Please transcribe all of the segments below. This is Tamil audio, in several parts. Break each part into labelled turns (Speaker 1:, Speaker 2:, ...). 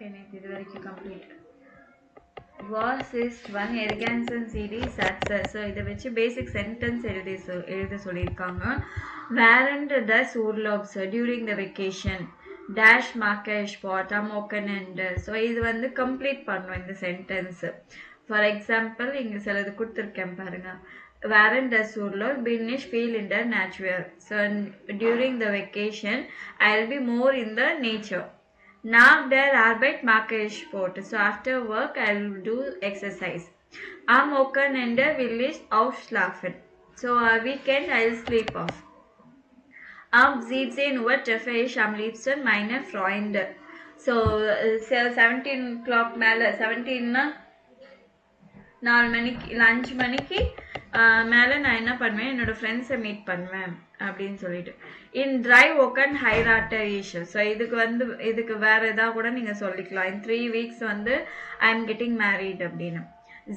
Speaker 1: Okay, இது வரைக்கும் complete. Was is one Erganson series success. So இதை வச்சு basic sentence எழுத சொல்லியிருக்காங்க. Warrant does urlaubs during the vacation. Dash markesh bottom open and so இது வந்து complete பண்ணணும் இந்த sentence. For example இங்க சிலது கொடுத்திருக்கேன் பாருங்க. Warrant does urlaub Binish feel in the natural. So during the vacation I'll be more in the nature. Nach der Arbeit mache ich Sport. So after work I will do exercise. Am Wochenende will ich ausschlafen. So weekend I will sleep off. Am 17 Uhr treffe ich am liebsten meine Freunde. So 17 o'clock மேல 17 4 மணிக்கு லஞ்ச் மணிக்கு மேலே நான் என்ன பண்ணுவேன் என்னோட ஃப்ரெண்ட்ஸை மீட் பண்ணுவேன் அப்படின்னு சொல்லிட்டு இன் டிரைவ் ஓக்கன் ஹைராட்டர் ஈஷு ஸோ இதுக்கு வேற ஏதாவது கூட நீங்க சொல்லிக்கலாம் இன் 3 weeks வந்து ஐ எம் கெட்டிங் மேரிட் அப்படின்னு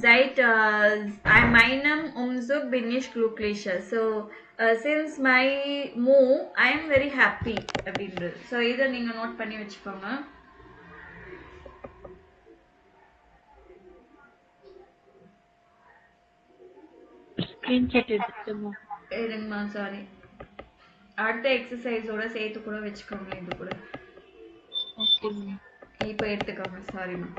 Speaker 1: seit meinem Umzug bin ich glücklicher. So since my move I am very happy அப்படின்றது ஸோ இதை நீங்க நோட் பண்ணி வச்சுக்கோங்க. இருங்கம்மா சாரி அடுத்த எக்ஸசைஸோட சேர்த்து கூட வச்சுக்கோங்க இது கூட இப்போ எடுத்துக்கோங்க சாரிம்மா.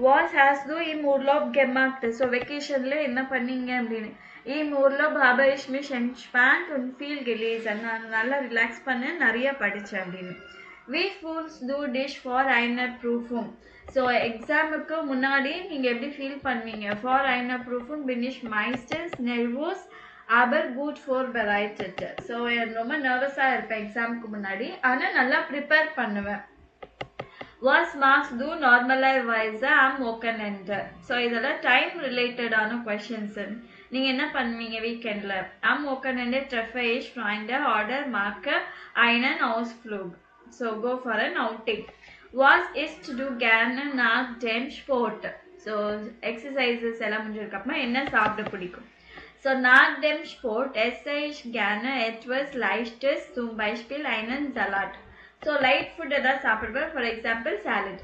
Speaker 1: Was hast du im Urlaub gemacht? So vacationல என்ன பண்ணீங்க அப்படின்னு im Urlaub habe ich mich entspannt und viel gelesen. நான் நல்லா ரிலாக்ஸ் பண்ண நிறைய படிச்சேன் அப்படின்னு. Wie fühlst du dich vor einer Prüfung? So எக்ஸாமுக்கு முன்னாடி நீங்க எப்படி ஃபீல் பண்ணுவீங்க? For einer Prüfung bin ich meistens nervös aber gut vorbereitet. So ரொம்ப நர்வஸா இருப்பேன் எக்ஸாமுக்கு முன்னாடி ஆனா நல்லா ப்ரிப்பேர் பண்ணுவேன். Was machst du normalerweise am Wochenende? So இதெல்லாம் டைம் ரிலேட்டடான கொஸ்டின்ஸ். நீங்க என்ன பண்ணுவீங்க வீக்கெண்ட்ல? Am Wochenende treffe ich Freunde oder mache einen Ausflug. So go for an outing. Was isst du gerne nach dem Sport? So exercises எல்லாம் முடிஞ்சதுக்கு அப்புறமா என்ன சாப்பிட பிடிக்கும்? So nach dem Sport esse ich gerne etwas Leichtes, zum Beispiel einen Salat. So light food எதாவது சாப்பிடுவேன், for example salad.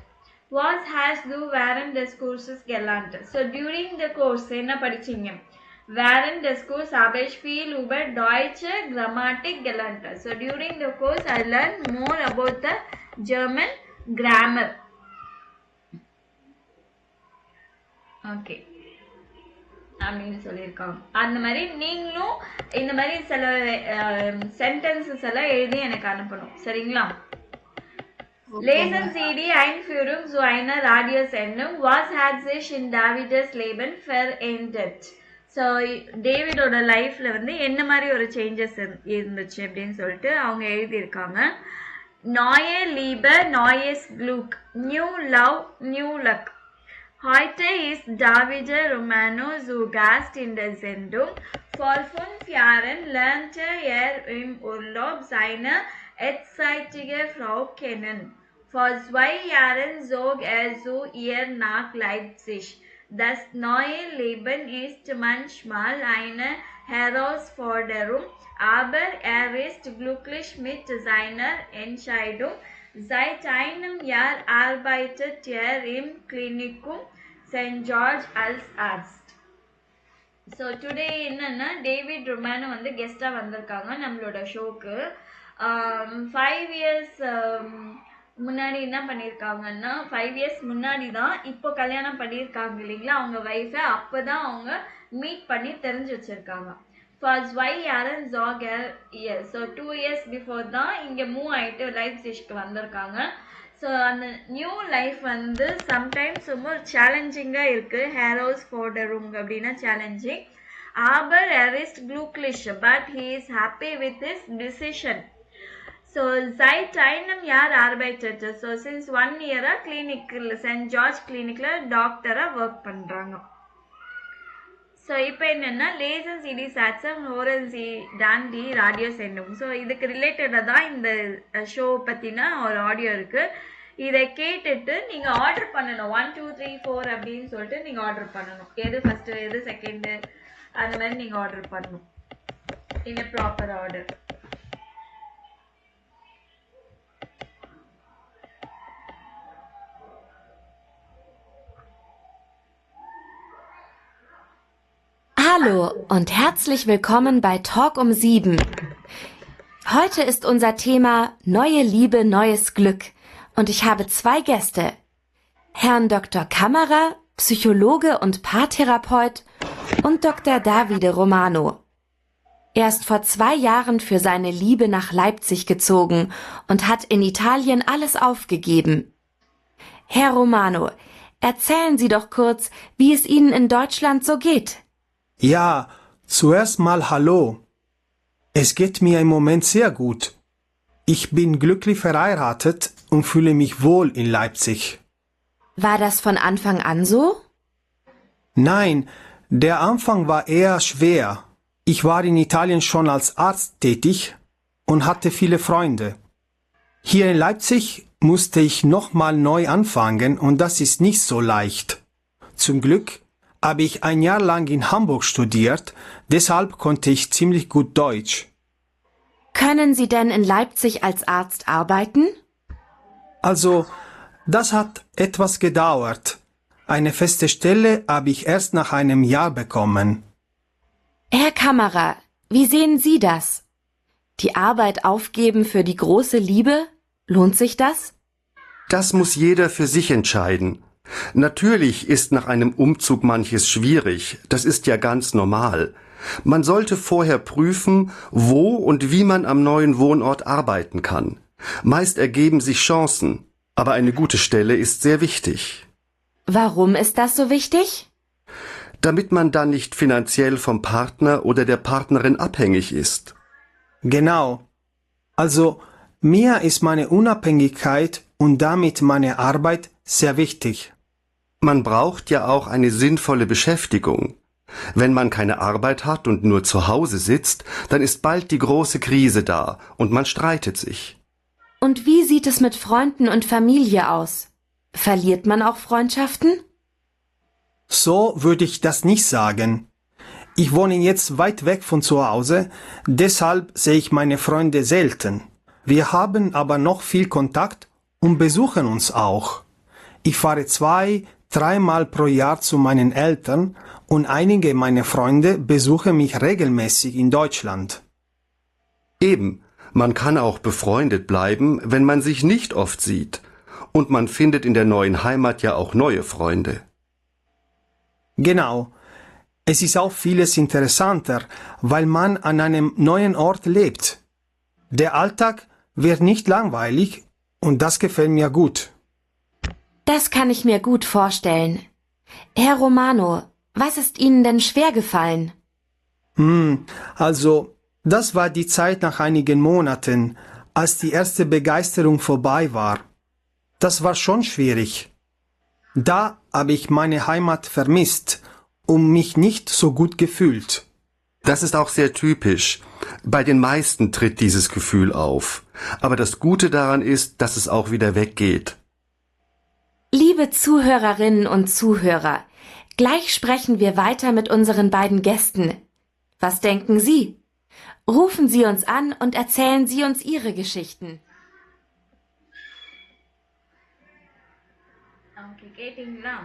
Speaker 1: Was hast du während des Kurses gelernt? So during the course என்ன படிச்சீங்க? Während des Kurses habe ich viel über deutsche Grammatik gelernt. So during the course I learned more about the German grammar. Okay. அப்படின்னு சொல்லியிருக்காங்க. அந்த மாதிரி நீங்களும் இந்த மாதிரி சில சென்டென்சஸ் எல்லாம் எழுதி எனக்கு அனுப்பணும் சரிங்களா? Lesen Sie die Einführung zu einer Radiosendung. Was hat sich in Davids Leben verändert? So டேவிடோட லைஃப்ல வந்து என்ன மாதிரி ஒரு சேஞ்சஸ் இருந்துச்சு அப்படின்னு சொல்லிட்டு அவங்க எழுதியிருக்காங்க. Neue Liebe, neues Glück, new love, new luck. Heute ist David Romano zu Gast in der Sendung. Vor 5 Jahren lernte im Urlaub seine erzeitige Frau kennen. Vor 2 Jahren zog zu ihr nach Leipzig. Das neue Leben ist manchmal eine Herausforderung, aber ist glücklich mit seiner Entscheidung. Seit einem Jahr arbeitet im Klinikum St. George als Arzt. So today என்னன்னா டேவிட் ரொமானோ வந்து கெஸ்டா வந்திருக்காங்க நம்மளோட ஷோக்கு. 5 years முன்னாடி என்ன பண்ணியிருக்காங்கன்னா 5 years முன்னாடி தான் இப்போ கல்யாணம் பண்ணியிருக்காங்க இல்லைங்களா அவங்க வைஃபை. அப்போதான் அவங்க மீட் பண்ணி தெரிஞ்சு வச்சிருக்காங்க. ஃபர்ஸ்ட் வை யாரன் ஜாகர் இயர். ஸோ 2 years பிஃபோர் தான் இங்கே மூவ் ஆகிட்டு லைப்சிஷ்க்கு வந்திருக்காங்க. ஸோ அந்த நியூ லைஃப் வந்து சம்டைம்ஸ் ரொம்ப சேலஞ்சிங்காக இருக்குது. ஹேரோஸ் ஃபோர்டருங் அப்படின்னா சேலஞ்சிங். ஆபர் எரிஸ்ட் க்ளூக்லிஷ் but he is happy with his decision. So seit einem Jahr arbeitet. So since 1 year clinical St. George clinicல டாக்டரா ஒர்க் பண்றாங்க. ஸோ இப்போ என்னன்னா லேசன் சிடி சாட்சம் ஹோரல் சி டாண்டி ராடியோ சென்டும். ஸோ இதுக்கு ரிலேட்டடாக தான் இந்த ஷோ பற்றின ஒரு ஆடியோ இருக்கு. இதை கேட்டுட்டு நீங்கள் ஆர்டர் பண்ணணும். 1 2 3 4 அப்படின்னு சொல்லிட்டு நீங்கள் ஆர்டர் பண்ணணும். எது ஃபர்ஸ்ட் எது செகண்டு அந்த மாதிரி நீங்கள் ஆர்டர் பண்ணணும் in proper order.
Speaker 2: Hallo und herzlich willkommen bei Talk um 7. Heute ist unser Thema Neue Liebe, neues Glück und ich habe 2 Gäste. Herrn Dr. Kammerer, Psychologe und Paartherapeut und Dr. Davide Romano. Er ist vor 2 Jahren für seine Liebe nach Leipzig gezogen und hat in Italien alles aufgegeben. Herr Romano, erzählen Sie doch kurz, wie es Ihnen in Deutschland so geht.
Speaker 3: Ja, zuerst mal hallo. Es geht mir im Moment sehr gut. Ich bin glücklich verheiratet und fühle mich wohl in Leipzig.
Speaker 2: War das von Anfang an so?
Speaker 3: Nein, der Anfang war eher schwer. Ich war in Italien schon als Arzt tätig und hatte viele Freunde. Hier in Leipzig musste ich nochmal neu anfangen und das ist nicht so leicht. Zum Glück habe ich ein Jahr lang in Hamburg studiert, deshalb konnte ich ziemlich gut Deutsch.
Speaker 2: Können Sie denn in Leipzig als Arzt arbeiten?
Speaker 3: Also, das hat etwas gedauert. Eine feste Stelle habe ich erst nach einem Jahr bekommen.
Speaker 2: Herr Kammerer, wie sehen Sie das? Die Arbeit aufgeben für die große Liebe? Lohnt sich das?
Speaker 4: Das muss jeder für sich entscheiden. Natürlich ist nach einem Umzug manches schwierig, das ist ja ganz normal. Man sollte vorher prüfen, wo und wie man am neuen Wohnort arbeiten kann. Meist ergeben sich Chancen, aber eine gute Stelle ist sehr wichtig.
Speaker 2: Warum ist das so wichtig?
Speaker 4: Damit man dann nicht finanziell vom Partner oder der Partnerin abhängig ist.
Speaker 3: Genau. Also, mir ist meine Unabhängigkeit und damit meine Arbeit sehr wichtig.
Speaker 4: Man braucht ja auch eine sinnvolle Beschäftigung. Wenn man keine Arbeit hat und nur zu Hause sitzt, dann ist bald die große Krise da und man streitet sich.
Speaker 2: Und wie sieht es mit Freunden und Familie aus? Verliert man auch Freundschaften?
Speaker 3: So würde ich das nicht sagen. Ich wohne jetzt weit weg von zu Hause, deshalb sehe ich meine Freunde selten. Wir haben aber noch viel Kontakt und besuchen uns auch. Ich fahre 2, 3 Mal pro Jahr zu meinen Eltern und einige meiner Freunde besuchen mich regelmäßig in Deutschland.
Speaker 4: Eben, man kann auch befreundet bleiben, wenn man sich nicht oft sieht. Und man findet in der neuen Heimat ja auch neue Freunde.
Speaker 3: Genau. Es ist auch vieles interessanter, weil man an einem neuen Ort lebt. Der Alltag wird nicht langweilig und das gefällt mir gut.
Speaker 2: Das kann ich mir gut vorstellen. Herr Romano, was ist Ihnen denn schwer gefallen?
Speaker 3: Also, das war die Zeit nach einigen Monaten, als die erste Begeisterung vorbei war. Das war schon schwierig. Da habe ich meine Heimat vermisst und mich nicht so gut gefühlt.
Speaker 4: Das ist auch sehr typisch. Bei den meisten tritt dieses Gefühl auf. Aber das Gute daran ist, dass es auch wieder weggeht.
Speaker 2: Liebe Zuhörerinnen und Zuhörer, gleich sprechen wir weiter mit unseren beiden Gästen. Was denken Sie? Rufen Sie uns an und erzählen Sie uns Ihre Geschichten.
Speaker 1: Okay கேட்டிங்களா?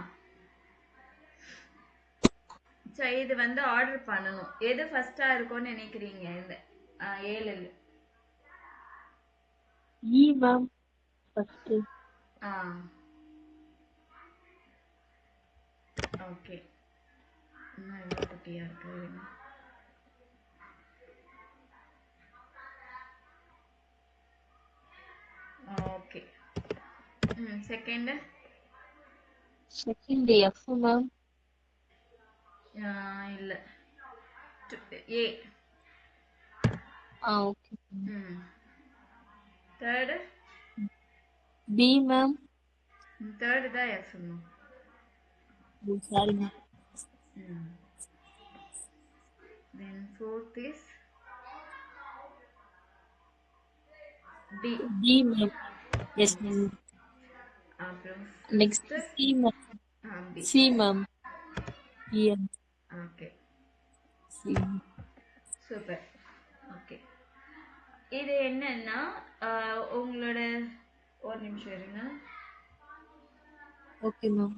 Speaker 1: ஸோ இது வந்து ஆர்டர் பண்ணணும். எது ஃபர்ஸ்டா இருக்கும்னு நினைக்கிறீங்க? இந்த 7
Speaker 5: மேம் ஃபர்ஸ்ட்.
Speaker 1: ஆ ஓகே. இன்னும் எவ்வளோ குட்டியா இருக்கு? Okay. Second
Speaker 5: second F ma'am.
Speaker 1: இல்ல A.
Speaker 5: Okay.
Speaker 1: Third
Speaker 5: B ma'am.
Speaker 1: Third தான் F ma'am.
Speaker 5: Sorry ma'am.
Speaker 1: Then fourth is D.
Speaker 5: D ma'am. Yes ma'am.
Speaker 1: அப்புறம்
Speaker 5: next C ma'am.
Speaker 1: B.
Speaker 5: C ma'am. M.
Speaker 1: Okay,
Speaker 5: C.
Speaker 1: Super. Okay, இது என்னன்னா உங்களோட ஒரு நிமிஷம் இருங்க.
Speaker 5: Okay ma'am.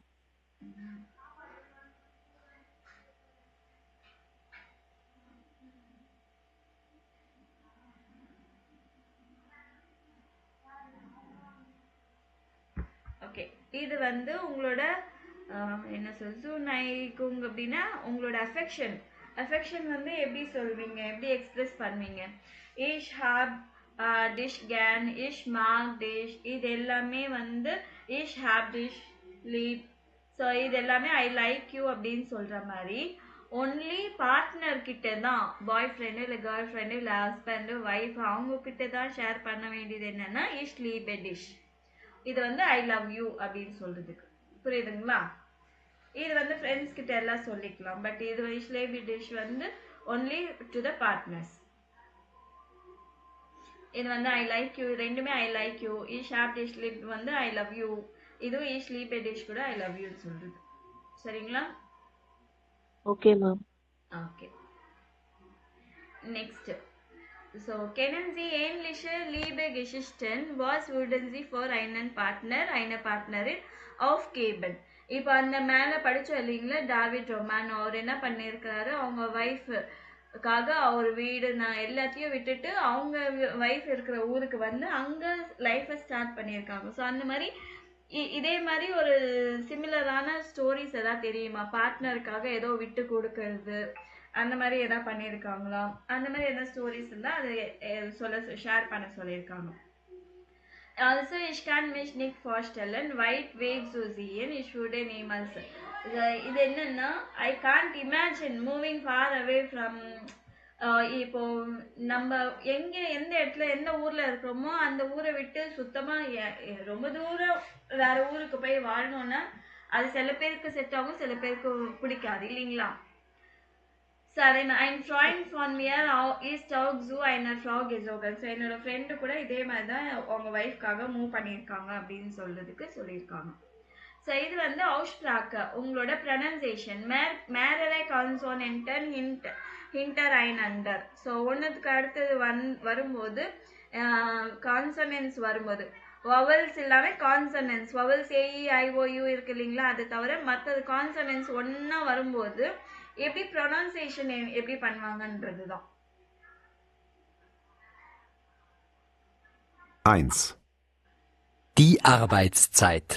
Speaker 1: இது வந்து உங்களோட என்ன சொல் சுனைகுங் அப்படின்னா உங்களோட அஃபெக்ஷன் வந்து எப்படி சொல்வீங்க, எப்படி எக்ஸ்பிரஸ் பண்ணுவீங்க? இஷ் ஹாப் டிஷ் கேன், இஷ் மாக் டிஷ், இது எல்லாமே வந்து இஷ் ஹாப் டிஷ் லீப். ஸோ இது எல்லாமே ஐ லைக் யூ அப்படின்னு சொல்கிற மாதிரி ஒன்லி பார்ட்னர் கிட்ட தான், பாய் ஃப்ரெண்டு இல்லை கேர்ள் ஃப்ரெண்டு இல்லை ஹஸ்பண்டு ஒய்ஃப் அவங்க கிட்ட தான் ஷேர் பண்ண வேண்டியது என்னன்னா இஷ் லீப் எ டிஷ். இது வந்து ஐ லவ் யூ அப்படின்னு சொல்றதுக்கு, புரியுதுங்களா? இது வந்து ஃப்ரெண்ட்ஸ் கிட்ட எல்லாம் சொல்லிக்கலாம். பட் இது இஷ் லீப் எ டிஷ் வந்து ஒன்லி டு த பார்ட்னர்ஸ். இது வந்து ஐ லைக் யூ, ரெண்டுமே ஐ லைக் யூ. இஷ் ஹாப் டிஷ் லீப் வந்து ஐ லவ் யூ, இதுவும் இஷ் லீப் எ டிஷ் கூட ஐ லவ் யூ சொல்றது. சரிங்களா?
Speaker 5: Okay, ma'am.
Speaker 1: Okay. Next. So, kennen Sie ähnliche Liebegeschichten? Was würden Sie für einen Partner, eine Partnerin aufgeben? இப்போ அந்த மேலே படிச்சோம் இல்லைங்களா, டாவிட் ரொமான், அவர் என்ன பண்ணியிருக்காரு, அவங்க ஒய்ஃபுக்காக அவர் வீடு நான் எல்லாத்தையும் விட்டுட்டு அவங்க ஒய்ஃப் இருக்கிற ஊருக்கு வந்து அங்கே லைஃப்பை ஸ்டார்ட் பண்ணியிருக்காங்க. ஸோ அந்த மாதிரி இதே மாதிரி ஒரு சிமிலரான ஸ்டோரிஸ் எதாவது தெரியுமா? பார்ட்னருக்காக ஏதோ விட்டு கொடுக்கறது அந்த மாதிரி எதாவது பண்ணியிருக்காங்களா? அந்த மாதிரி எதாவது ஸ்டோரிஸ் இருந்தால் அது ஷேர் பண்ண சொல்லியிருக்காங்க. Also, ich kann mich nicht vorstellen, weit weg zu sehen, ich würde niemals. இது என்னன்னா, I can't imagine moving far away from. இப்போ நம்ம எந்த இடத்துல எந்த ஊர்ல இருக்கிறோமோ அந்த ஊரை விட்டு சுத்தமா ரொம்ப தூரம் வேற ஊருக்கு போய் வாழணும்னா அது சில பேருக்கு செட் ஆகும், சில பேருக்கு பிடிக்காது இல்லைங்களா? So, ein Freund von mir ist auch so eine Frau gezogen. So, என்னோட ஃப்ரெண்டு கூட இதே மாதிரி தான் அவங்க ஒய்ஃப்காக மூவ் பண்ணியிருக்காங்க அப்படின்னு சொல்லியிருக்காங்க. ஸோ இது வந்து Aussprache, உங்களோட pronunciation. mehrere Konsonanten hintereinander. So ஒன்றுத்துக்கு அடுத்தது வரும்போது கான்சனன்ஸ் வரும்போது வவல்ஸ் இல்லாமல் கான்சனன்ஸ், வவல்ஸ் AEIOU இருக்கு இல்லைங்களா, அது தவிர மற்றது கான்சனன்ஸ் ஒன்றா வரும்போது எப்படி ப்ரொனன்சியேஷன் எப்படி பண்ணுவாங்கன்றது தான்.
Speaker 6: 1. Die Arbeitszeit.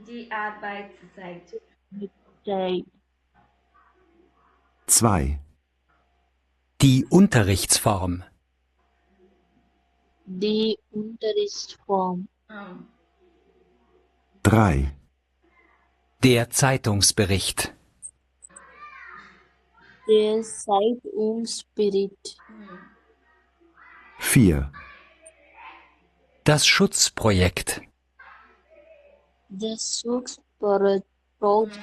Speaker 1: Die Arbeitszeit.
Speaker 6: 2. Die Unterrichtsform.
Speaker 5: Die Unterrichtsform.
Speaker 6: 3. Der Zeitungsbericht.
Speaker 5: Der Zeitungsbericht.
Speaker 6: 4. Das Schutzprojekt.
Speaker 5: Das Schutzprojekt.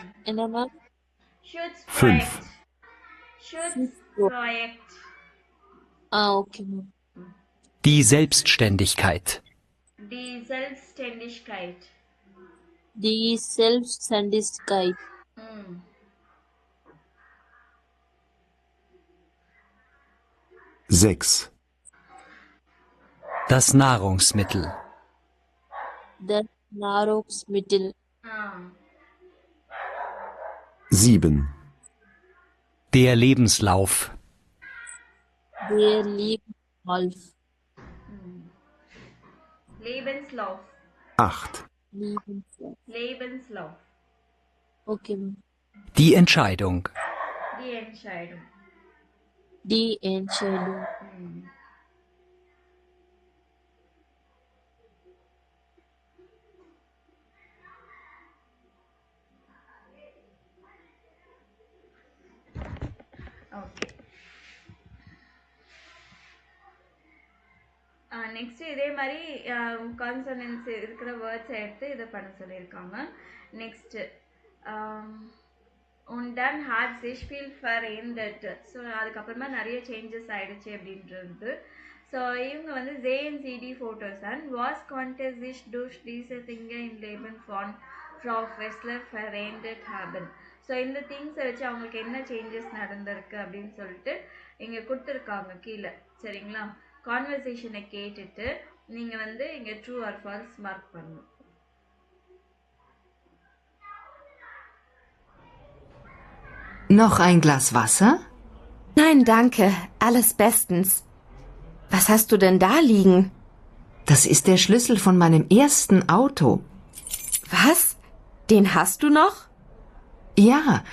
Speaker 6: 5.
Speaker 1: Schutzprojekt.
Speaker 5: Okay, ma'am.
Speaker 6: Die Selbstständigkeit.
Speaker 1: Die Selbstständigkeit.
Speaker 5: Die Selbstständigkeit.
Speaker 6: 6. Das Nahrungsmittel.
Speaker 5: Das Nahrungsmittel.
Speaker 6: 7. Der Lebenslauf.
Speaker 5: Der Lebenslauf.
Speaker 1: Lebenslauf.
Speaker 6: 8.
Speaker 1: Lebenslauf.
Speaker 5: Okay, ma'am.
Speaker 6: Die Entscheidung.
Speaker 1: Die Entscheidung.
Speaker 5: Die Entscheidung.
Speaker 1: Okay. Next இதே மாதிரி கான்சனன்ஸ் இருக்கிற வேர்ட்ஸ் எடுத்து இதை பண்ண சொல்லியிருக்காங்க. Next und dann hat sich viel verändert. So அதுக்கப்புறமா நிறைய சேஞ்சஸ் ஆயிடுச்சு அப்படின்றது. ஸோ இவங்க வந்து sehen Sie die Fotos an, was konnte sich durch diese Dinge im Leben von Frau Fessler verändert haben. So இந்த திங்ஸை வச்சு அவங்களுக்கு என்ன சேஞ்சஸ் நடந்திருக்கு அப்படின்னு சொல்லிட்டு இங்கே கொடுத்துருக்காங்க கீழே. சரிங்களா? கான்வர்சேஷனை கேட்டுட்டு நீங்கள் வந்து இங்கே ட்ரூ ஆர் ஃபால்ஸ் மார்க் பண்ணணும்.
Speaker 7: Noch ein Glas Wasser?
Speaker 2: Nein, danke. Alles bestens. Was hast du denn da liegen?
Speaker 7: Das ist der Schlüssel von meinem ersten Auto.
Speaker 2: Was? Den hast du noch?
Speaker 7: Ja,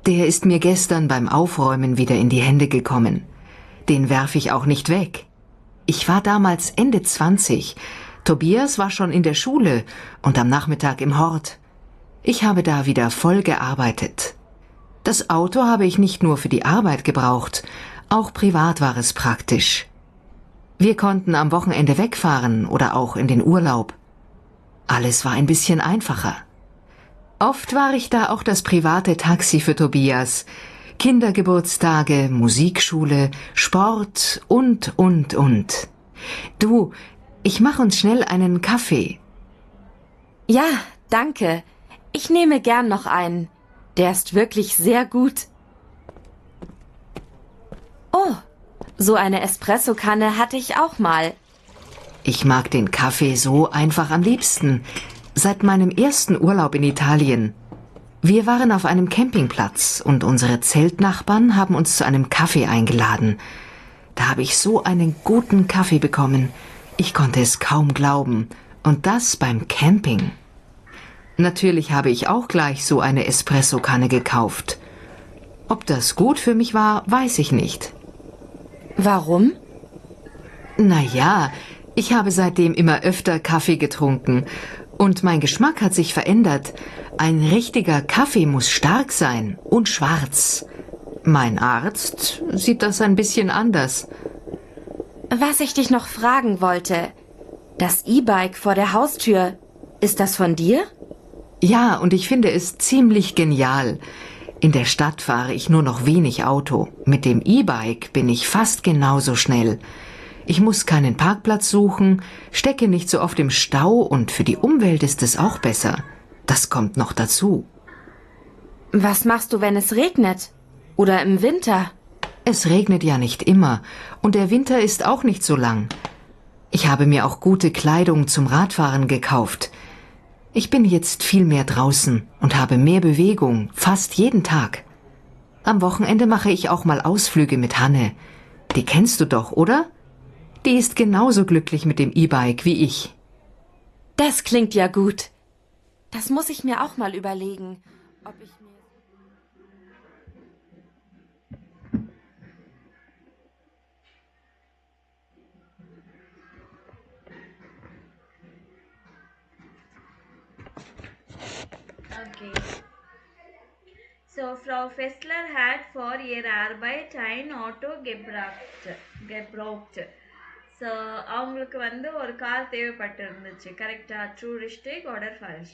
Speaker 7: der ist mir gestern beim Aufräumen wieder in die Hände gekommen. Den werfe ich auch nicht weg. Ich war damals Ende 20. Tobias war schon in der Schule und am Nachmittag im Hort. Ich habe da wieder voll gearbeitet. Das Auto habe ich nicht nur für die Arbeit gebraucht, auch privat war es praktisch. Wir konnten am Wochenende wegfahren oder auch in den Urlaub. Alles war ein bisschen einfacher. Oft war ich da auch das private Taxi für Tobias. Kindergeburtstage, Musikschule, Sport und. Du, ich mach uns schnell einen Kaffee.
Speaker 2: Ja, danke. Ich nehme gern noch einen. Der ist wirklich sehr gut. Oh, so eine Espressokanne hatte ich auch mal.
Speaker 7: Ich mag den Kaffee so einfach am liebsten. Seit meinem ersten Urlaub in Italien. Wir waren auf einem Campingplatz und unsere Zeltnachbarn haben uns zu einem Kaffee eingeladen. Da habe ich so einen guten Kaffee bekommen. Ich konnte es kaum glauben. Und das beim Camping. Natürlich habe ich auch gleich so eine Espressokanne gekauft. Ob das gut für mich war, weiß ich nicht.
Speaker 2: Warum?
Speaker 7: Na ja, ich habe seitdem immer öfter Kaffee getrunken. Und mein Geschmack hat sich verändert. Ein richtiger Kaffee muss stark sein und schwarz. Mein Arzt sieht das ein bisschen anders.
Speaker 2: Was ich dich noch fragen wollte. Das E-Bike vor der Haustür, ist das von dir?
Speaker 7: Ja, und ich finde es ziemlich genial. In der Stadt fahre ich nur noch wenig Auto. Mit dem E-Bike bin ich fast genauso schnell. Ich muss keinen Parkplatz suchen, stecke nicht so oft im Stau und für die Umwelt ist es auch besser. Das kommt noch dazu.
Speaker 2: Was machst du, wenn es regnet? Oder im Winter?
Speaker 7: Es regnet ja nicht immer und der Winter ist auch nicht so lang. Ich habe mir auch gute Kleidung zum Radfahren gekauft. Ich bin jetzt viel mehr draußen und habe mehr Bewegung, fast jeden Tag. Am Wochenende mache ich auch mal Ausflüge mit Hanne. Die kennst du doch, oder? Die ist genauso glücklich mit dem E-Bike wie ich.
Speaker 2: Das klingt ja gut. Das muss ich mir auch mal überlegen, ob ich mir...
Speaker 1: Okay. So, Frau Fessler had for ihre Arbeit ein Auto gebraucht. So, அவங்களுக்கு வந்து ஒரு கார் தேவைப்பட்டு இருந்துச்சு கரெக்டா true richtig oder falsch?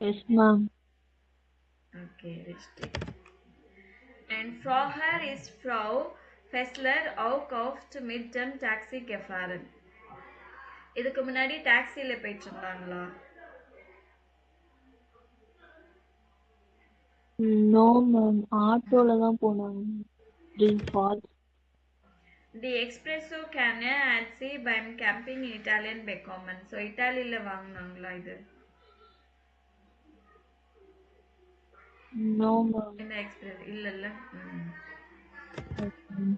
Speaker 5: Yes, ma'am.
Speaker 1: Okay, richtig. And vorher ist Frau Fessler auch oft mit dem Taxi gefahren. இதுக்கு முன்னாடி டாக்ஸில போயிட்டு இருந்தாங்களா?
Speaker 5: No, ma'am. ஆட்டோல தான் போனாங்க. Green Falls.
Speaker 1: Die Espresso Kanne at sie beim Camping in Italien bekommen. So, இட்டாலியில வாங்குனாங்களா இது?
Speaker 5: No, ma'am.
Speaker 1: இந்த எக்ஸ்பிரஸ் இல்லல்ல.
Speaker 5: Yes, ma'am.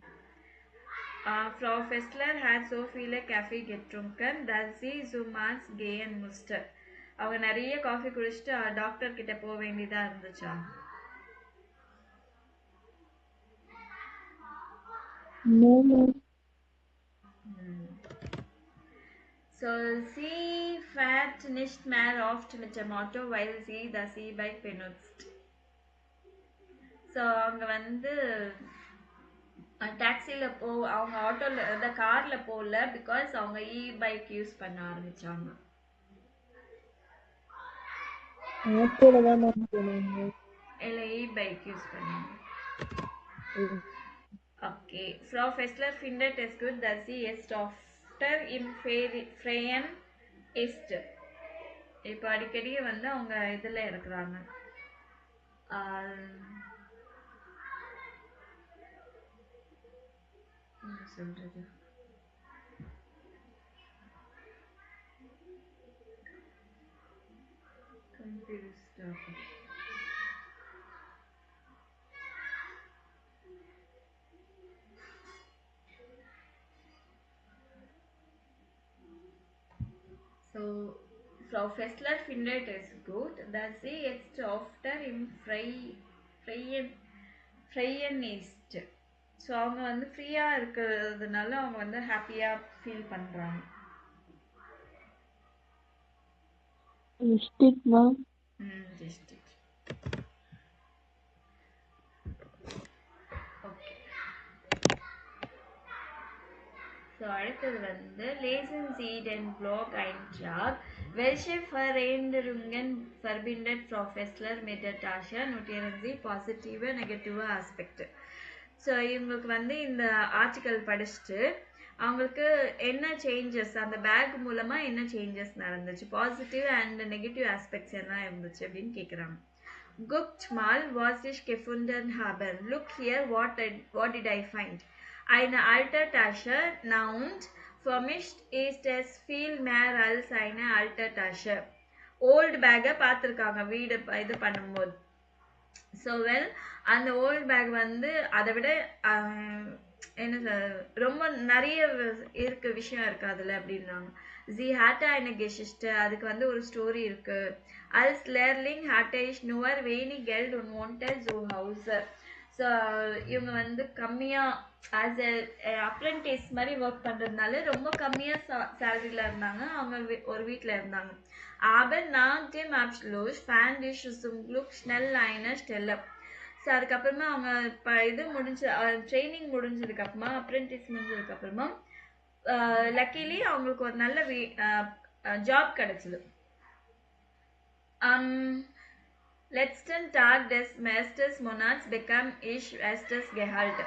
Speaker 1: Frau Fessler hat so viele Kaffee getrunken, dass sie Zumans gehen musste. அவங்க நிறைய காஃபி குடிச்சிட்டு டாக்டர் கிட்ட போக வேண்டியதா இருந்துச்சா?
Speaker 5: No, ma'am.
Speaker 1: So, sie fährt nicht mehr oft mit dem Auto, weil sie das E-Bike benutzt. So, அவங்க வந்து டாக்ஸில அவங்க ஆட்டோல அந்த கார்ல போகல பிகாஸ் அவங்க இ-பைக் யூஸ் பண்ண ஆரம்பிச்சாங்க.
Speaker 5: ஆட்டோல தான் ma'am போனாங்க.
Speaker 1: இல்ல இ-பைக் யூஸ் பண்ணாங்க.
Speaker 5: Mm.
Speaker 1: Okay. Frau Fessler findet es gut, dass sie jetzt öfter im Freien ist. இப்போ அடிக்கடி வந்து அவங்க இதுல இருக்கிறாங்க. என்ன சொல்றது? Confused ஆகும். So, Frau Fessler findet es gut, dass sie jetzt öfter im Freien ist. So அவங்க வந்து ஃப்ரீயாக இருக்கிறதுனால அவங்க வந்து ஹாப்பியாக ஃபீல் பண்ணுறாங்க.
Speaker 5: Richtig, ma'am.
Speaker 1: Richtig. Okay. So அடுத்தது வந்து Lesen Sie den Blog-Eintrag. Welche Veränderungen verbindet Frau Fessler mit der Tasche? Notieren Sie positive, negative Aspekte. So இவங்களுக்கு வந்து இந்த ஆர்டிக்கல் படிச்சுட்டு அவங்களுக்கு என்ன சேஞ்சஸ் அந்த பேக் மூலமாக என்ன சேஞ்சஸ் நடந்துச்சு, பாசிட்டிவ் அண்ட் நெகட்டிவ் ஆஸ்பெக்ட்ஸ் என்ன இருந்துச்சு அப்படின்னு கேட்குறாங்க. Guckt mal, was ich gefunden habe. Look here, what did I find? Eine alte Tasche, und für mich ist es viel mehr als eine alte Tasche. Old பேக்கை பார்த்துருக்காங்க வீடு இது பண்ணும்போது. ஸோ வெல் அந்த ஓல்டு பேக் வந்து அதை விட என்ன ரொம்ப நிறைய இருக்க விஷயம் இருக்கு அதில் அப்படின்னாங்க. Sie hatte eine Geschichte, அதுக்கு வந்து ஒரு ஸ்டோரி இருக்கு. Als Lehrling hatte ich nur wenig Geld und wohnte zu Hause. So இவங்க வந்து கம்மியாக ஆஸ் அப்ரெண்டிஸ் மாதிரி ஒர்க் பண்ணுறதுனால ரொம்ப கம்மியாக சேலரியில் இருந்தாங்க. அவங்க ஒரு வீட்டில் இருந்தாங்க. Aber nach dem Abschluss fand ich zum Glück schnell eine Stelle. So அதுக்கப்புறமா அவங்க இது ட்ரைனிங் முடிஞ்சதுக்கப்புறமா அப்ரெண்டிஸ் முடிஞ்சதுக்கப்புறமா லக்கிலி அவங்களுக்கு ஒரு நல்ல ஜாப் கிடைச்சிது. Letzten Tag des Meistermonats bekam ich erstes Gehalt.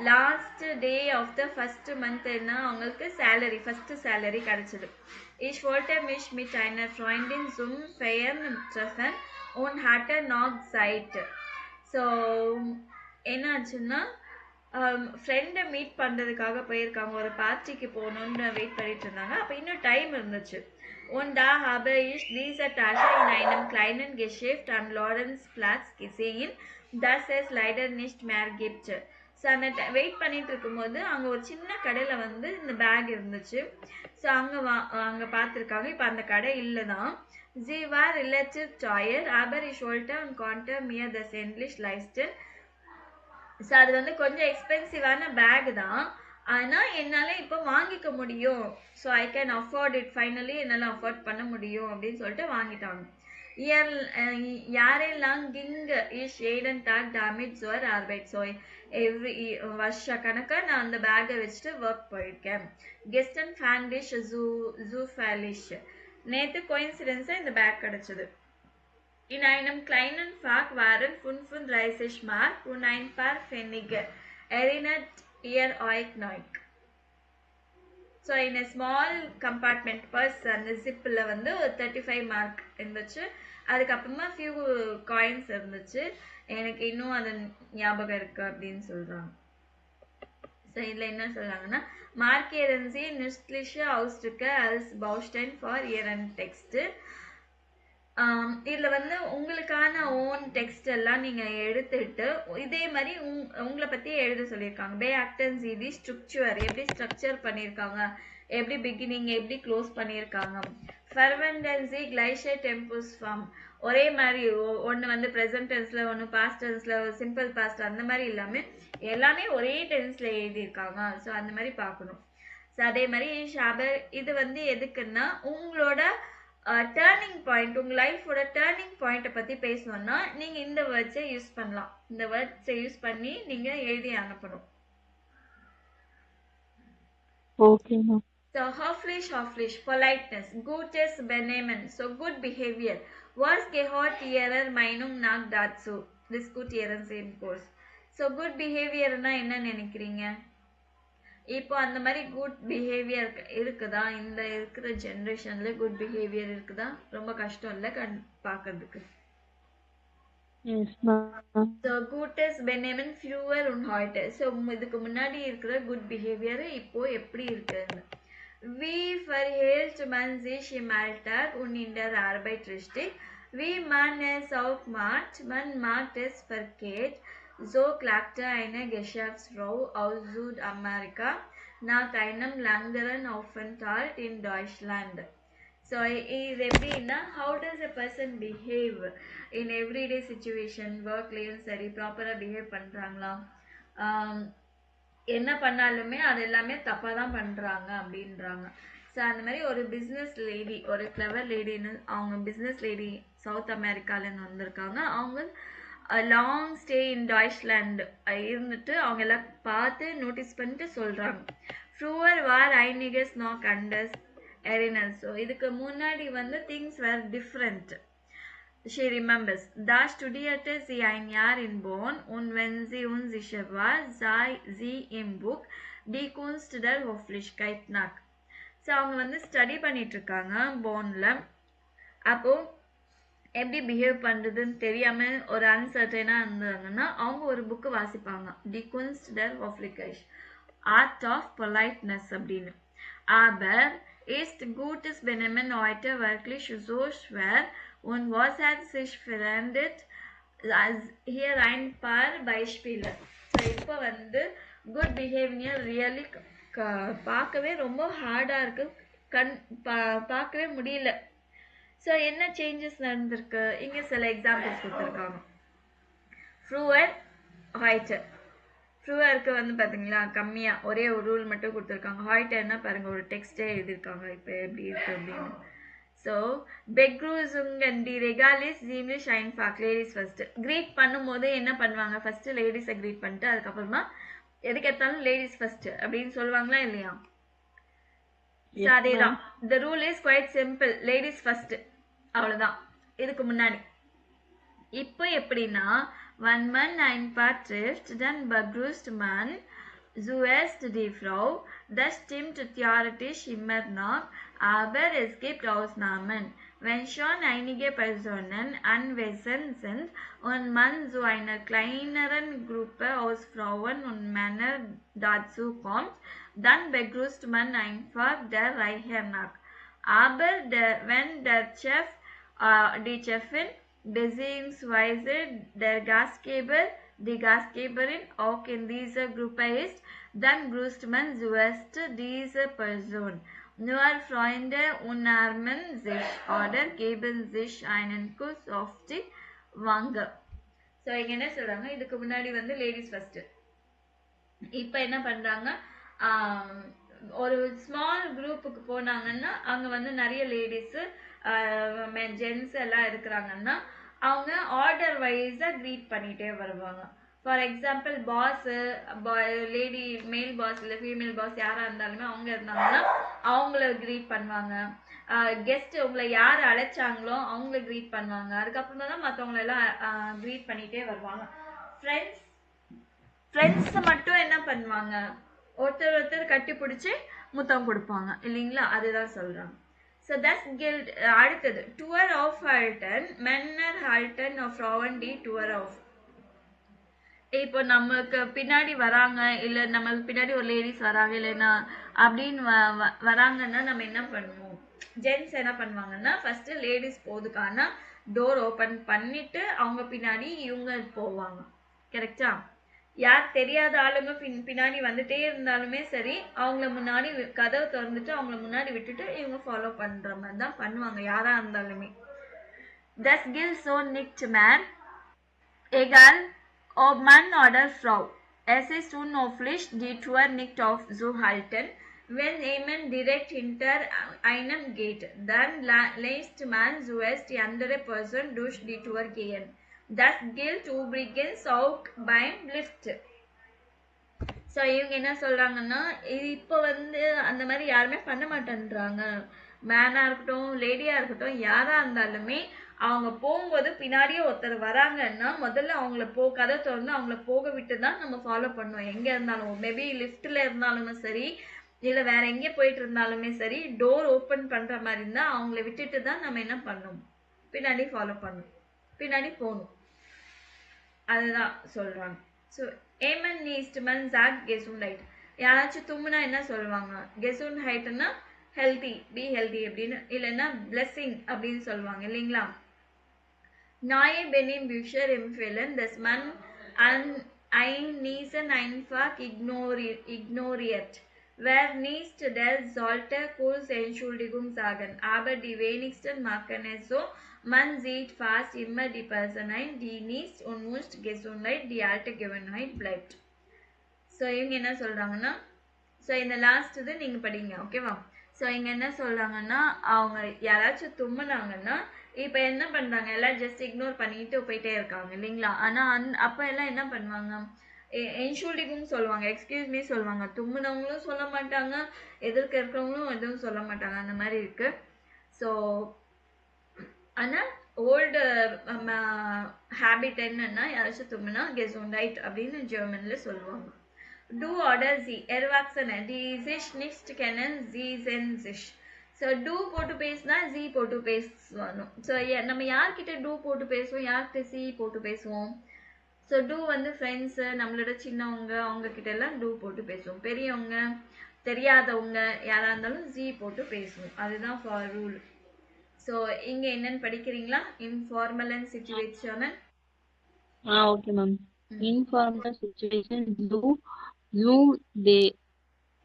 Speaker 1: Last day of the first month அவங்களுக்கு salary first salary கிடைச்சது. Ich wollte mich mit einer Freundin zum Feiern treffen und hatte noch Zeit. So என்ன ஆச்சுன்னா ஃப்ரெண்டை மீட் பண்ணுறதுக்காக போயிருக்காங்க, ஒரு பார்ட்டிக்கு போகணுன்னு வெயிட் பண்ணிட்டு இருந்தாங்க. அப்போ இன்னும் டைம் இருந்துச்சு. Und da habe ich diese Tasche in einem kleinen Geschäft am Lorenzplatz gesehen, das es leider nicht mehr gibt. So அந்த வெயிட் பண்ணிட்டு இருக்கும்போது அங்கே ஒரு சின்ன கடையில் வந்து இந்த பேக் இருந்துச்சு. ஸோ அங்கே பார்த்துருக்காங்க. இப்போ அந்த கடை இல்லை தான். Sie war relativ teuer, aber ich wollte und konnte mir das endlich leisten. So அது வந்து கொஞ்சம் எக்ஸ்பென்சிவான பேக் தான், ஆனால் என்னால் இப்போ வாங்கிக்க முடியும். So I can afford it, finally என்னால் அஃபோர்ட் பண்ண முடியும் அப்படின்னு சொல்லிட்டு வாங்கிட்டாங்க. யாரெல்லாம் கிங் இஷ் jeden Tag damit zur Arbeit. So வருஷ கணக்காக நான் அந்த பேக்கை வச்சுட்டு ஒர்க் போயிருக்கேன். கெஸ்டன் ஃபேண்டிஷ் ஜூஃபேலிஷ். நேற்று கோயின்சிடென்ஸாக இந்த பேக் கிடச்சிது. In einem kleinen Fach waren 35 Mark und ein paar Pfennige. Erinnert ihr euch noch? So in a small compartment purse அந்த ஜிப்பில் வந்து ஒரு 35 மார்க் இருந்துச்சு. அதுக்கப்புறமா ஃபியூ காயின்ஸ் இருந்துச்சு. எனக்கு இன்னும் அது ஞாபகம் இருக்கு அப்படின்னு சொல்கிறாங்க. ஸோ இதில் என்ன சொல்கிறாங்கன்னா, markieren Sie nützliche Ausdrücke als Baustein for Ihren Text. இதில் வந்து உங்களுக்கான ஓன் டெக்ஸ்ட் எல்லாம் நீங்கள் எடுத்துட்டு இதே மாதிரி உங்களை பற்றி எழுத சொல்லியிருக்காங்க. பே ஆக்டன்ஸ் இது ஸ்ட்ரக்சர் எப்படி ஸ்ட்ரக்சர் பண்ணியிருக்காங்க, எப்படி பிகினிங் எப்படி க்ளோஸ் பண்ணியிருக்காங்க. ஃபர்வெண்டன்சி கிளைஷே டெம்பஸ் ஃபார்ம் ஒரே மாதிரி ஒன்று வந்து ப்ரெசன்ட் டென்ஸில், ஒன்று பாஸ்ட் டென்ஸில், சிம்பிள் பாஸ்ட் அந்த மாதிரி இல்லாமல் எல்லாமே ஒரே டென்ஸில் எழுதியிருக்காங்க. ஸோ அந்த மாதிரி பார்க்கணும். ஸோ அதே மாதிரி ஷாபர் இது வந்து எதுக்குன்னா உங்களோட டேர்னிங் பாயிண்ட், உங்கள் லைஃபோட டேர்னிங் பாயிண்ட்டை பற்றி பேசணும்னா நீங்கள் இந்த வேர்ட்ஸை யூஸ் பண்ணலாம். இந்த வேர்ட்ஸை யூஸ் பண்ணி நீங்கள் எழுதி அனுப்பணும்.
Speaker 5: Okay, ma'am.
Speaker 1: So höflich, politeness, gutes Benehmen, so good behavior. Was gehört Ihrer Meinung nach dazu? Diskutieren Sie im Kurs. So good behaviorனா என்ன நினைக்கிறீங்க? இப்போ அந்த மாதிரி குட் பிஹேவியர் இருக்குதா? இந்த இருக்கிற ஜென்ரேஷனில் குட் பிஹேவியர் இருக்குதா? ரொம்ப கஷ்டம் இல்லை பார்க்கறதுக்கு.
Speaker 5: Yes, ma'am.
Speaker 1: So gutes Benehmen früher und heute. So இதுக்கு முன்னாடி இருக்கிற குட் பிஹேவியர் இப்போ எப்படி இருக்குன்னு. Wie verhält man sich im Alltag und in der Arbeit richtig? Wie man es auch macht, man macht es verkehrt. So klagte eine Geschäftsfrau aus Südamerika nach einem längeren Aufenthalt in Deutschland. So இது எப்படின்னா how does a person behave in everyday situation, ஒர்க்லேயும் சரி ப்ராப்பராக பிஹேவ் பண்ணுறாங்களா, என்ன பண்ணாலுமே அது எல்லாமே தப்பாக தான் பண்ணுறாங்க அப்படின்றாங்க. ஸோ அந்த மாதிரி ஒரு பிஸ்னஸ் லேடி, ஒரு கிளவர் லேடின்னு, அவங்க பிஸ்னஸ் லேடி சவுத் அமெரிக்காலேருந்து வந்திருக்காங்க. அவங்க லாங் ஸ்டே இன் டாய்ச்லாண்ட் இருந்துட்டு அவங்க எல்லாம் பார்த்து நோட்டீஸ் பண்ணிட்டு சொல்கிறாங்க, ஃப்ரூவர் வார் ஐனிகஸ் நாக் அண்டர்ஸ் எரினஸ். ஸோ இதுக்கு முன்னாடி வந்து things were different. She remembers. Da studierte sie ein Jahr in Bonn und wenn sie unsicher war, sah sie im Buch Die Kunst der Höflichkeit nach. So அவங்க வந்து ஸ்டடி பண்ணிட்டு இருக்காங்க போனில். அப்போ எப்படி பிஹேவ் பண்ணுறதுன்னு தெரியாமல் ஒரு அன்சர்டனாக இருந்தாங்கன்னா அவங்க ஒரு புக்கு வாசிப்பாங்க, தி குன்ஸ்ட் டர் ஹோஃப்லிகேஷ், ஆர்ட் ஆஃப் பொலைட்னஸ் அப்படின்னு. Aber ist gutes Benehmen heute wirklich so schwer und was hat sich verändert? Hier ein paar Beispiele. So இப்போ வந்து குட் பிஹேவியர் ரியலி பார்க்கவே ரொம்ப ஹார்டாக இருக்குது, பார்க்கவே முடியல. ஸோ என்ன சேஞ்சஸ் நடந்திருக்கு, இங்கே சில எக்ஸாம்பிள்ஸ் கொடுத்துருக்காங்க. ஃப்ரூவர் ஹாய்டர், ஃப்ரூவருக்கு வந்து பார்த்தீங்களா கம்மியாக ஒரே ஒரு ரூல் மட்டும் கொடுத்துருக்காங்க. ஹாய்டர்னா பாருங்கள் ஒரு டெக்ஸ்டே எழுதியிருக்காங்க இப்போ எப்படி இருக்குது அப்படின்னு. ஸோ பெக்ரூசுங் அண்ட் தி ரெகாலிஸ் ஜீம்லிஷ் ஐன்ஃபாக், லேடிஸ் ஃபஸ்ட்டு க்ரீட் பண்ணும்போது என்ன பண்ணுவாங்க, ஃபஸ்ட்டு லேடிஸை க்ரீட் பண்ணிட்டு அதுக்கப்புறமா எதுக்கு எடுத்தாலும் லேடிஸ் ஃபஸ்ட்டு அப்படின்னு சொல்லுவாங்களா இல்லையா? ஸோ அதே தான், the rule is quite simple, ladies first, அவ்வளோதான் இதுக்கு முன்னாடி. இப்போ எப்படின்னா, wenn man ein Paar trifft, dann begrüßt man zuerst die Frau. Das stimmt theoretisch immer noch, aber es gibt Ausnahmen. Wenn schon einige Personen anwesend sind und man zu einer kleineren Gruppe aus Frauen und Männern dazu kommt, dann begrüßt man einfach der Reihe nach. Aber wenn der Chef, die Chefin beziehungsweise der Gastgeber, die Gastgeberin auch in dieser Gruppe ist, dann grüßt man zuerst diese Person. Nur Freunde umarmen sich oder geben sich einen Kuss auf die Wange. So இங்கே என்ன சொல்கிறாங்க, இதுக்கு முன்னாடி வந்து லேடிஸ் ஃபஸ்ட்டு, இப்போ என்ன பண்ணுறாங்க, ஒரு ஸ்மால் குரூப்புக்கு போனாங்கன்னா அங்கே வந்து நிறைய லேடிஸு ஜென்ஸ் எல்லாம் இருக்கிறாங்கன்னா அவங்க ஆர்டர் வைஸாக க்ரீட் பண்ணிகிட்டே வருவாங்க. ஃபார் எக்ஸாம்பிள் பாஸு, லேடி மேல் பாஸ் இல்லை ஃபீமேல் பாஸ் யாராக இருந்தாலுமே அவங்க இருந்தாங்கன்னா அவங்கள க்ரீட் பண்ணுவாங்க. கெஸ்ட்டு உங்களை யார் அழைச்சாங்களோ அவங்கள க்ரீட் பண்ணுவாங்க. அதுக்கப்புறமா தான் மற்றவங்களெல்லாம் க்ரீட் பண்ணிகிட்டே வருவாங்க. ஃப்ரெண்ட்ஸை மட்டும் என்ன பண்ணுவாங்க, ஒருத்தர் ஒருத்தர் கட்டி பிடிச்சி முத்தம் கொடுப்பாங்க இல்லைங்களா, அதுதான் சொல்கிறாங்க. ஸோ தஸ் கில்ட். அடுத்தது டூர் ஆஃப் ஹால்டன், மென்னர் ஹால்டன் ஆஃப் ஃப்ராவன் டி டூர் ஆஃப். இப்போ நமக்கு பின்னாடி வராங்க, இல்லை நம்மளுக்கு பின்னாடி ஒரு லேடிஸ் வராங்க இல்லைன்னா அப்படின்னு வராங்கன்னா நம்ம என்ன பண்ணுவோம், ஜென்ட்ஸ் என்ன பண்ணுவாங்கன்னா ஃபஸ்ட்டு லேடிஸ் போதுக்கான டோர் ஓப்பன் பண்ணிவிட்டு அவங்க பின்னாடி இவங்க போவாங்க. கரெக்டா? யார் தெரியாத ஆளுங்க பின்னாடி வந்துட்டே இருந்தாலுமே சரி, அவங்கள முன்னாடி கதவை திறந்துட்டு அவங்கள முன்னாடி விட்டுட்டு இவங்க ஃபாலோ பண்ணுற மாதிரி தான் பண்ணுவாங்க யாராக இருந்தாலுமே. Das gilt so nicht mehr, egal ob Mann oder Frau. Es ist unhöflich, die Tür nicht aufzuhalten, wenn jemand direkt hinter einem geht. Dann lässt man zuerst die andere Person durch die Tür gehen. Das gilt übrigens auch beim Lift. So இவங்க என்ன சொல்கிறாங்கன்னா, இப்போ வந்து அந்த மாதிரி யாருமே பண்ண மாட்டேன்றாங்க. மேனாக இருக்கட்டும் லேடியாக இருக்கட்டும் யாராக இருந்தாலுமே அவங்க போகும்போது பின்னாடியே ஒருத்தர் வராங்கன்னா முதல்ல அவங்கள கதை திறந்து அவங்கள போக விட்டு தான் நம்ம ஃபாலோ பண்ணுவோம். எங்கே இருந்தாலும், மேபி லிஃப்ட்டில் இருந்தாலுமே சரி இல்லை வேற எங்கே போயிட்டு இருந்தாலுமே சரி, டோர் ஓப்பன் பண்ணுற மாதிரி இருந்தால் அவங்கள விட்டுட்டு தான் நம்ம என்ன பண்ணணும், பின்னாடி ஃபாலோ பண்ணணும், பின்னாடி போகணும். அதுதான் சொல்கிறாங்க. ஸோ ஏமன் நீஸ்ட்மன் ஜாக் கெசுன்ஹைட், யாராச்சும் தும்முனா என்ன சொல்லுவாங்க, கெசுன்ஹைட்னா ஹெல்தி, பி ஹெல்தி அப்படின்னு, இல்லைன்னா பிளெஸ்ஸிங் அப்படின்னு சொல்லுவாங்க இல்லைங்களா. நாயே பெனிம் பியூஷர் எம்ஃபெலன் தஸ்மன் ein Niesen einfach ignoriert, Wer nicht der sollte kurz Entschuldigung sagen, aber die wenigsten machen es so. Man sieht fast immer die Personen, die nicht und muss Gesundheit, die alte Gewohnheit bleibt. So இவங்க என்ன சொல்கிறாங்கன்னா, ஸோ இந்த லாஸ்ட் இது நீங்கள் படிங்க, ஓகேவா? ஸோ இங்கே என்ன சொல்கிறாங்கன்னா, அவங்க யாராச்சும் தும்முனாங்கன்னா இப்போ என்ன பண்ணுறாங்க, எல்லாம் ஜஸ்ட் இக்னோர் பண்ணிட்டு போயிட்டே இருக்காங்க இல்லைங்களா? ஆனால் அப்போ எல்லாம் என்ன பண்ணுவாங்க, என்ஷூல்டிக்கும் சொல்லுவாங்க, எக்ஸ்கியூஸ் மீ சொல்லுவாங்க. தும்முனவங்களும் சொல்ல மாட்டாங்க, எதிர்க்க இருக்கிறவங்களும் எதுவும் சொல்ல மாட்டாங்க, அந்த மாதிரி இருக்குது. ஸோ ஆனால் ஓல்டு ஹேபிட் என்னன்னா, யாராச்சும் தும்முனா கெசுண்டைட் அப்படின்னு ஜெர்மனில் சொல்லுவாங்க. Du oder sie, Erwachsene, die sich nicht kennen, sie sind sich. So டூ போட்டு பேசினா ஜி போட்டு பேசணும். ஸோ நம்ம யார்கிட்ட டூ போட்டு பேசுவோம், யார்கிட்ட சி போட்டு பேசுவோம்? ஸோ டூ வந்து ஃப்ரெண்ட்ஸு, நம்மளோட சின்னவங்க, அவங்கக்கிட்ட எல்லாம் டூ போட்டு பேசுவோம். பெரியவங்க, தெரியாதவங்க யாராக இருந்தாலும் ஜி போட்டு பேசுவோம். அதுதான் ஃபார் ரூல். ஸோ இங்கே என்னன்னு படிக்கிறீங்களா? Informal and situational.
Speaker 5: Okay ma'am. Informal situation, Zoom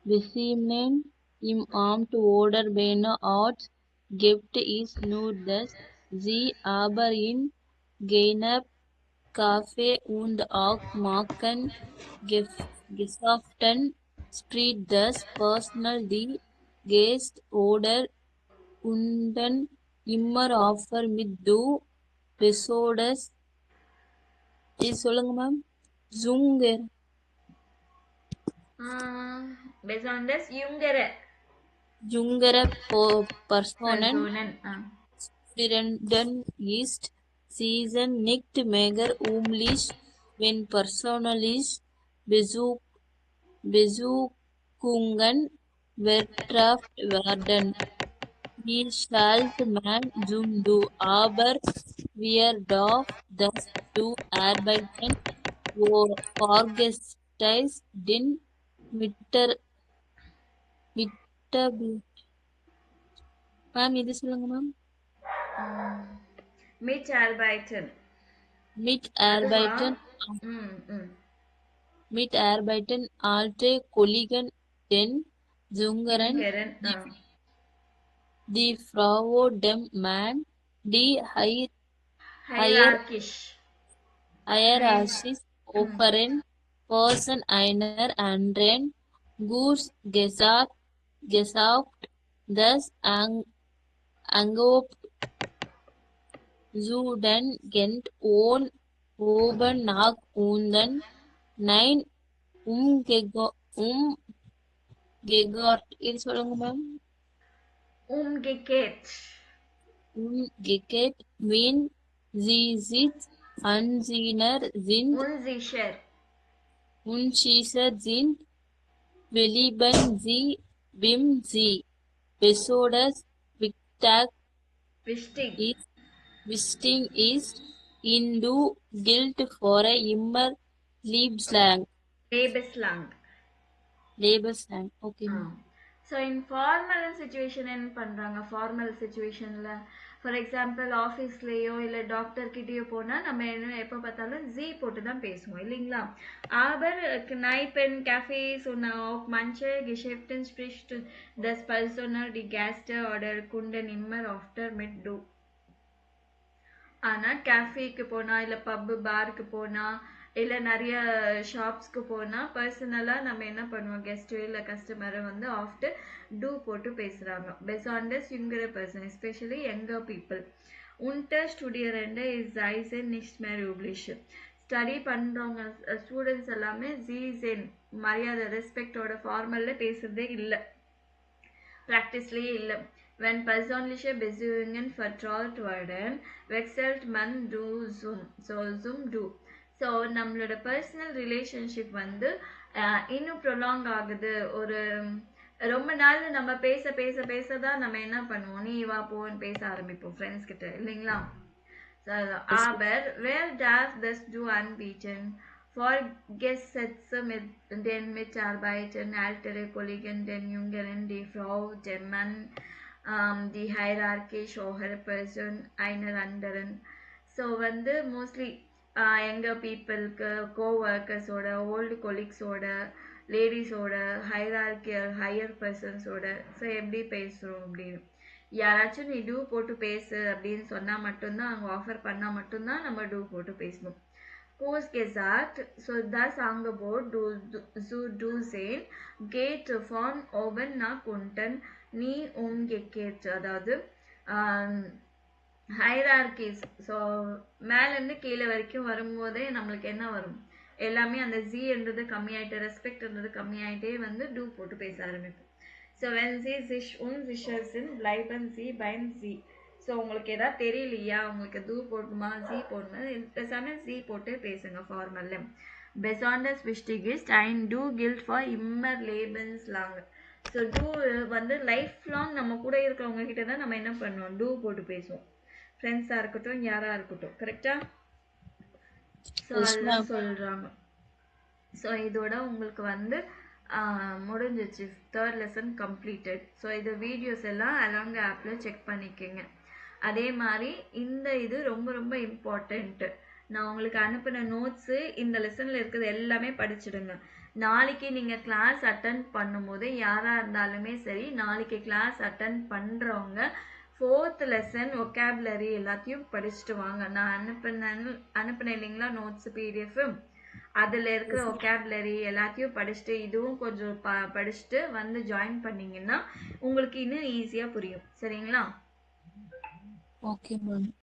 Speaker 5: besimnen im Amt oder Bene Arts gibt es nur das Sie aber in Gener Kaffee und auch machen Gesaften spricht das Personal die Gast oder unten immer offer mit du Besodes. இது சொல்லுங்க ma'am. Zunger.
Speaker 1: Besonders jüngere
Speaker 5: Personen Frieden ist Season nicht mehr umlich, wenn personalis Besuchungen betracht werden. Wie schalt man zum Du, aber wir darf das Du arbeiten, wo Vorgesteis den ma'am இது சொல்லுங்க ma'am. Mitarbeiten alte Kollegen den Jüngeren, die Frau dem Mann, die Hierarchisch offeren Person einer anderen Gurs gesagt, das angehobt Süden Gent und oben nach unten, nein, umgekehrt. இது சொல்லுங்க ma'am. Umgekehrt, wenn sie sich unsicher sind, bleiben sie, wenn sie besonders wichtig ist, in du gilt for immer lebenslang. Okay.
Speaker 1: So informal situation என்ன பண்ணுறாங்க, ஃபார்மல் சுச்சுவேஷனில் ஃபார் எக்ஸாம்பிள் ஆஃபீஸ்லேயோ இல்லை டாக்டர்கிட்டயோ போனால் நம்ம என்ன எப்போ பார்த்தாலும் ஜி போட்டு தான் பேசுவோம் இல்லைங்களா? aber Kneipen, Cafés und auch manche Geschäften spricht das Personal die Gäste oder Kunden immer öfter mit du. ஆனால் கேஃபேக்கு போனால் இல்லை பப்பு பாருக்கு போனால் இல்லை நிறைய ஷாப்ஸ்க்கு போனால் பர்சனலாக நம்ம என்ன பண்ணுவோம், கெஸ்ட்டு இல்லை கஸ்டமரை வந்து ஆஃப்டர் டூ போட்டு பேசுகிறாங்க. பெசாண்டஸ் யுங்கர பர்சன், எஸ்பெஷலி யங்கர் பீப்புள். உன்டர் ஸ்டுடியரண்ட இஸ் ஐசன் நிஷ்ட் மேர் யூப்ளிஷ். ஸ்டடி பண்ணுறவங்க ஸ்டூடெண்ட்ஸ் எல்லாமே ஜீசென் மரியாதை ரெஸ்பெக்டோட ஃபார்மலில் பேசுகிறதே இல்லை, ப்ராக்டிஸ்லேயே இல்லை. Wenn persönliche Beziehungen vertraut werden, wechselt man du zum. So zum du. So நம்மளோட பர்சனல் ரிலேஷன்ஷிப் வந்து இன்னும் ப்ரொலாங் ஆகுது. ஒரு ரொம்ப நாள் நம்ம பேச பேச பேச தான் நம்ம என்ன பண்ணுவோம், நீ வா போன்னு பேச ஆரம்பிப்போம் ஃப்ரெண்ட்ஸ் கிட்ட இல்லைங்களா? Aber wer darf das du anbieten? Vorgesetzte mit den Mitarbeitern, ältere Kollegen, den Jüngeren, die Frau, der Mann, die hierarchisch höhere Person einer anderen. So வந்து மோஸ்ட்லி யங்கர் பீப்புளுக்கு, கோஒர்க்கர்ஸோட, ஓல்டு கொலீக்ஸோட, லேடிஸோட ஹைரார்கியல் ஹையர் பர்சன்ஸோட ஸோ எப்படி பேசுகிறோம் அப்படின்னு. யாராச்சும் நீ டூ போட்டு பேசு அப்படின்னு சொன்னால் மட்டும்தான், அவங்க ஆஃபர் பண்ணால் மட்டும்தான் நம்ம டூ போட்டு பேசணும். Pos gesagt, so das Angebot du sehen geht von oben nach unten, nie umgekehrt. அதாவது ஹைரார்கிஸ், ஸோ மேலேருந்து கீழே வரைக்கும் வரும்போதே நம்மளுக்கு என்ன வரும், எல்லாமே அந்த ஜீன்றது கம்மியாயிட்டு, ரெஸ்பெக்ட்ன்றது கம்மியாயிட்டே வந்து டூ போட்டு பேச ஆரம்பிக்கும். So wenn sie sich unsicher sind, bleiben sie beim sie. So உங்களுக்கு எதாவது தெரியலையா, உங்களுக்கு தூ போடணுமா ஜி போடணுமா, பேசாம ஜி போட்டு பேசுங்க ஃபார்மல்ல. besonders wichtig ist ein du gilt for immer lebenslang. So டூ வந்து லைஃப் லாங் நம்ம கூட இருக்கிறவங்க கிட்ட தான் நம்ம என்ன பண்ணுவோம், டூ போட்டு பேசுவோம். ஃப்ரெண்ட்ஸாக இருக்கட்டும், யாராக இருக்கட்டும். கரெக்டா? ஸோ அதுதான் சொல்கிறாங்க. ஸோ இதோட உங்களுக்கு வந்து முடிஞ்சிச்சு, 3rd லெசன் கம்ப்ளீட்டட். ஸோ இது வீடியோஸ் எல்லாம் அலாங் ஆப்பில் செக் பண்ணிக்கோங்க. அதே மாதிரி இந்த இது ரொம்ப ரொம்ப இம்பார்ட்டண்ட்டு. நான் உங்களுக்கு அனுப்பின நோட்ஸு இந்த லெசனில் இருக்கிறது எல்லாமே படிச்சுடுங்க. நாளைக்கு நீங்கள் கிளாஸ் அட்டன் பண்ணும்போது யாராக இருந்தாலுமே சரி, நாளைக்கு கிளாஸ் அட்டன் பண்ணுறவங்க 4th லெசன் ஒகேபுலரி எல்லாத்தையும் படிச்சுட்டு வாங்க. நான் அனுப்பினேன் இல்லைங்களா நோட்ஸ் பிடிஎஃப், அதில் இருக்கிற ஒகேபுலரி எல்லாத்தையும் படிச்சுட்டு இதுவும் கொஞ்சம் படிச்சுட்டு வந்து ஜாயின் பண்ணிங்கன்னா உங்களுக்கு இன்னும் ஈஸியாக புரியும். சரிங்களா?
Speaker 5: Okay, ma'am.